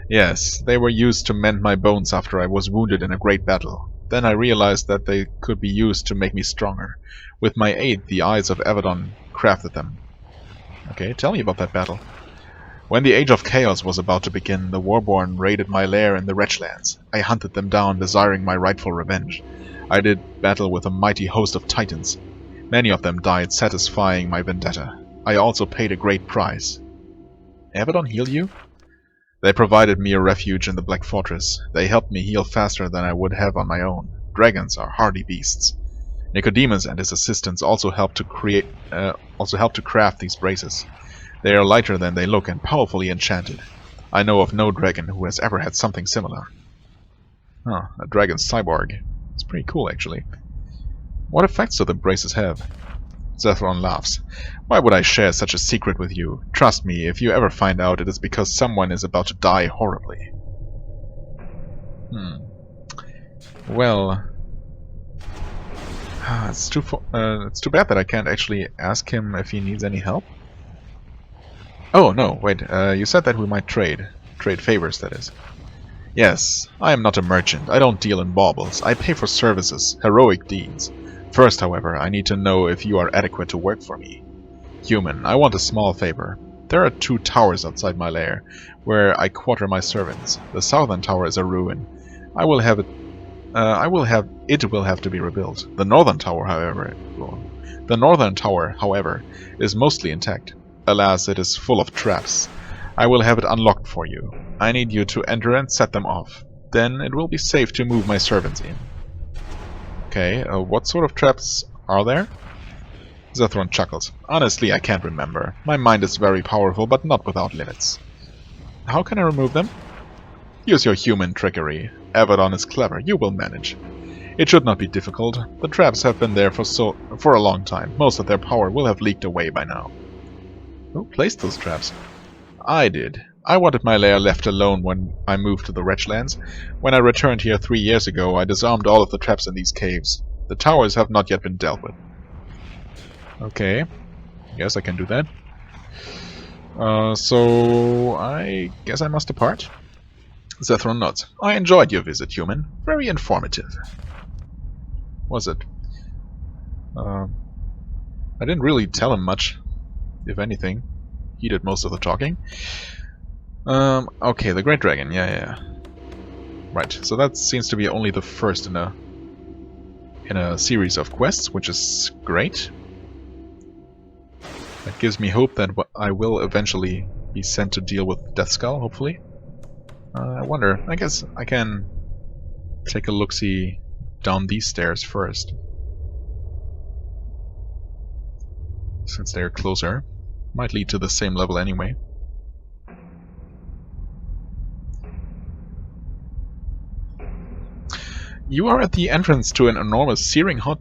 Yes, they were used to mend my bones after I was wounded in a great battle. Then I realized that they could be used to make me stronger. With my aid, the Eyes of Avadon crafted them. Okay, tell me about that battle. When the Age of Chaos was about to begin, the Warborn raided my lair in the Wretchlands. I hunted them down, desiring my rightful revenge. I did battle with a mighty host of titans. Many of them died, satisfying my vendetta. I also paid a great price. Avadon healed you? They provided me a refuge in the Black Fortress. They helped me heal faster than I would have on my own. Dragons are hardy beasts. Nicodemus and his assistants also helped to craft these braces. They are lighter than they look and powerfully enchanted. I know of no dragon who has ever had something similar. Huh, a dragon cyborg. It's pretty cool, actually. What effects do the braces have? Zhethron laughs. Why would I share such a secret with you? Trust me, if you ever find out, it is because someone is about to die horribly. Well... It's too bad that I can't actually ask him if he needs any help. Oh, no, wait, you said that we might trade. Trade favors, that is. Yes, I am not a merchant. I don't deal in baubles. I pay for services, heroic deeds. First, however, I need to know if you are adequate to work for me. Human, I want a small favor. There are 2 towers outside my lair, where I quarter my servants. The southern tower is a ruin. It will have to be rebuilt. The northern tower, however, is mostly intact. Alas, it is full of traps. I will have it unlocked for you. I need you to enter and set them off. Then it will be safe to move my servants in. Okay, what sort of traps are there? Zhethron chuckles. Honestly, I can't remember. My mind is very powerful, but not without limits. How can I remove them? Use your human trickery. Avadon is clever. You will manage. It should not be difficult. The traps have been there for a long time. Most of their power will have leaked away by now. Who placed those traps? I did. I wanted my lair left alone when I moved to the Wretchlands. When I returned here 3 years ago, I disarmed all of the traps in these caves. The towers have not yet been dealt with. Okay. Yes, I can do that. So I guess I must depart? Zhethron nods. I enjoyed your visit, human. Very informative. Was it? I didn't really tell him much, if anything. He did most of the talking. Okay, the Great Dragon, yeah. Right, so that seems to be only the first in a series of quests, which is great. That gives me hope that I will eventually be sent to deal with Deathskull, hopefully. I wonder, I guess I can take a look-see down these stairs first. Since they're closer. Might lead to the same level anyway. You are at the entrance to an enormous, searing hot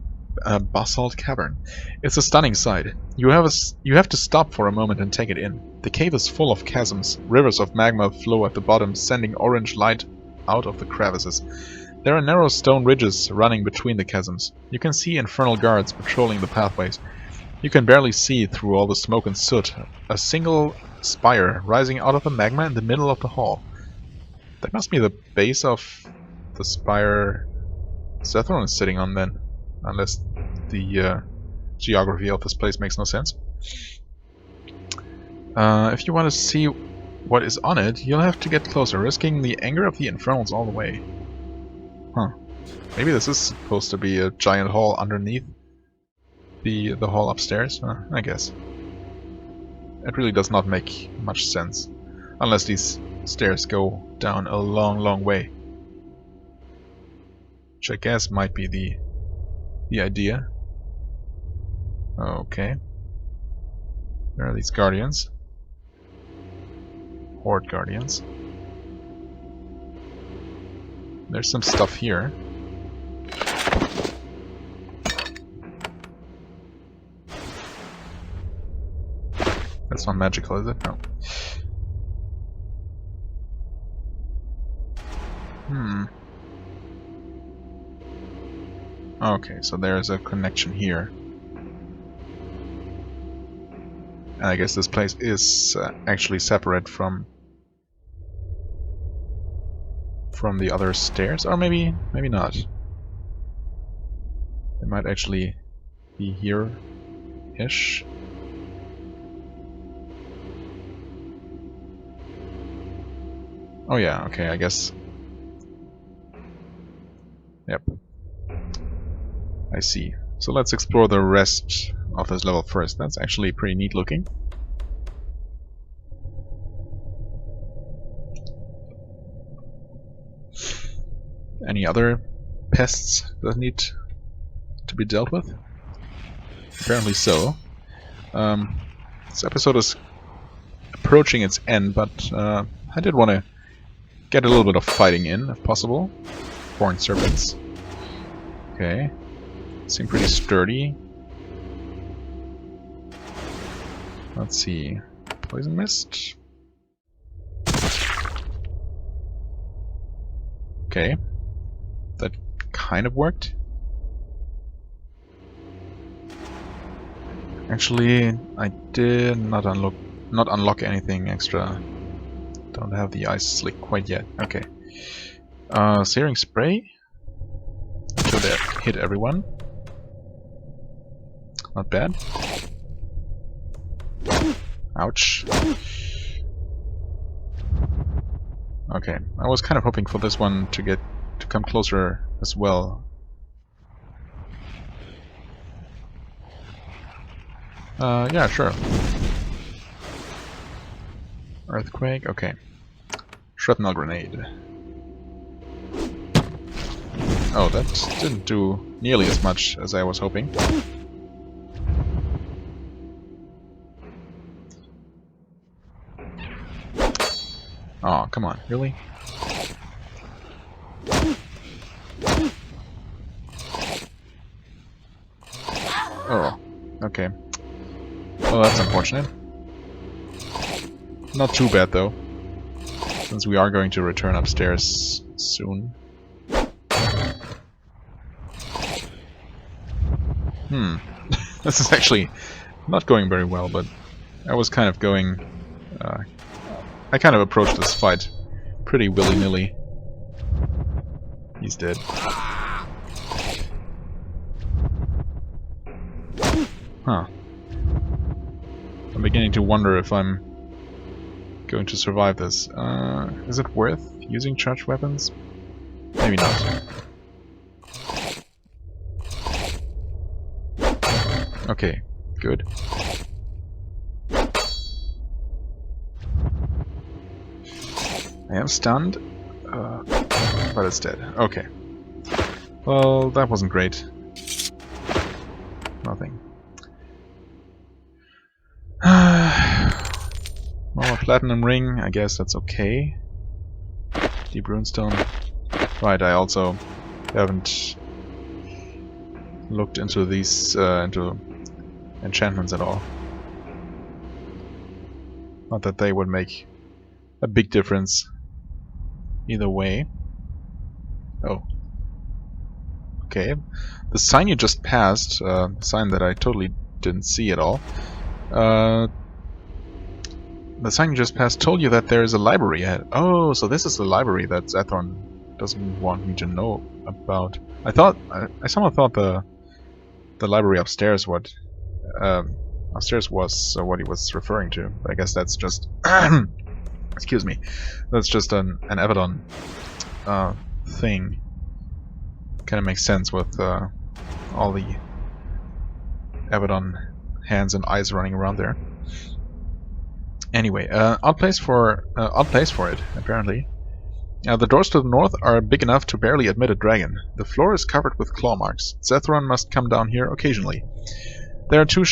basalt cavern. It's a stunning sight. You have to stop for a moment and take it in. The cave is full of chasms. Rivers of magma flow at the bottom, sending orange light out of the crevices. There are narrow stone ridges running between the chasms. You can see infernal guards patrolling the pathways. You can barely see through all the smoke and soot. A single spire rising out of the magma in the middle of the hall. That must be the base of the spire Zhethron is sitting on then. Unless the geography of this place makes no sense. If you want to see what is on it, you'll have to get closer, risking the anger of the infernals all the way. Huh. Maybe this is supposed to be a giant hall underneath the hall upstairs? I guess. It really does not make much sense. Unless these stairs go down a long, long way. Which I guess might be the idea. Okay. There are these guardians. Horde guardians. There's some stuff here. That's not magical, is it? No. Okay, so there's a connection here. And I guess this place is actually separate from the other stairs, or maybe not. They might actually be here-ish. Oh yeah, okay, I guess. Yep. I see. So let's explore the rest of this level first. That's actually pretty neat looking. Any other pests that need to be dealt with? Apparently so. This episode is approaching its end, but I did want to get a little bit of fighting in, if possible. Horned serpents. Okay. Seem pretty sturdy. Let's see. Poison mist. Okay. That kind of worked. Actually, I did not unlock anything extra. Don't have the ice slick quite yet. Okay. Searing spray. Should hit everyone. Not bad. Ouch. Okay, I was kind of hoping for this one to come closer as well. Yeah, sure. Earthquake, okay. Shrapnel grenade. Oh, that didn't do nearly as much as I was hoping. Oh, come on, really? Oh, okay. Well, that's unfortunate. Not too bad, though, since we are going to return upstairs soon. This is actually not going very well, but I was kind of going... I kind of approached this fight pretty willy-nilly. He's dead. Huh. I'm beginning to wonder if I'm going to survive this. Is it worth using charged weapons? Maybe not. Okay, good. I am stunned, but it's dead. Okay. Well, that wasn't great. Nothing. Platinum ring, I guess that's okay. Deep runestone. Right, I also haven't looked into these into enchantments at all. Not that they would make a big difference either way. Oh. Okay. The sign you just passed, sign that I totally didn't see at all. The sign you just passed told you that there is a library ahead. Oh, so this is the library that Zhethron doesn't want me to know about. I somehow thought the library upstairs was what he was referring to. But I guess that's just excuse me. That's just an Avadon thing. Kind of makes sense with all the Avadon hands and eyes running around there. Anyway, odd place for it, apparently. The doors to the north are big enough to barely admit a dragon. The floor is covered with claw marks. Zhethron must come down here occasionally. There are two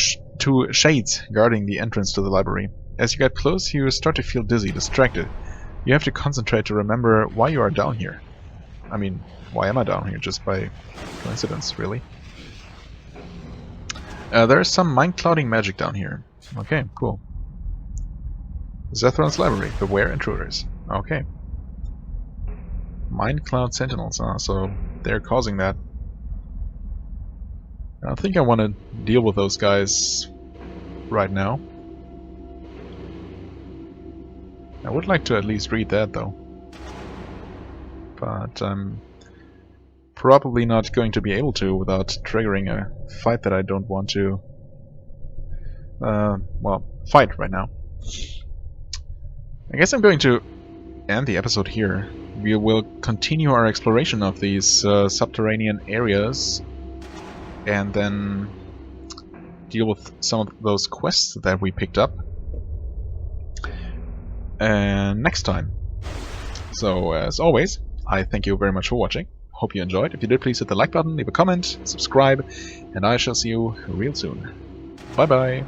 shades guarding the entrance to the library. As you get close, you start to feel dizzy, distracted. You have to concentrate to remember why you are down here. I mean, why am I down here? Just by coincidence, really. There is some mind-clouding magic down here. Okay, cool. Zhethron's library. Beware intruders. Okay. Mind Cloud Sentinels, so they're causing that. I don't think I want to deal with those guys right now. I would like to at least read that, though. But I'm probably not going to be able to without triggering a fight that I don't want to well, fight right now. I guess I'm going to end the episode here. We will continue our exploration of these subterranean areas and then deal with some of those quests that we picked up next time. So, as always, I thank you very much for watching. Hope you enjoyed. If you did, please hit the like button, leave a comment, subscribe, and I shall see you real soon. Bye bye!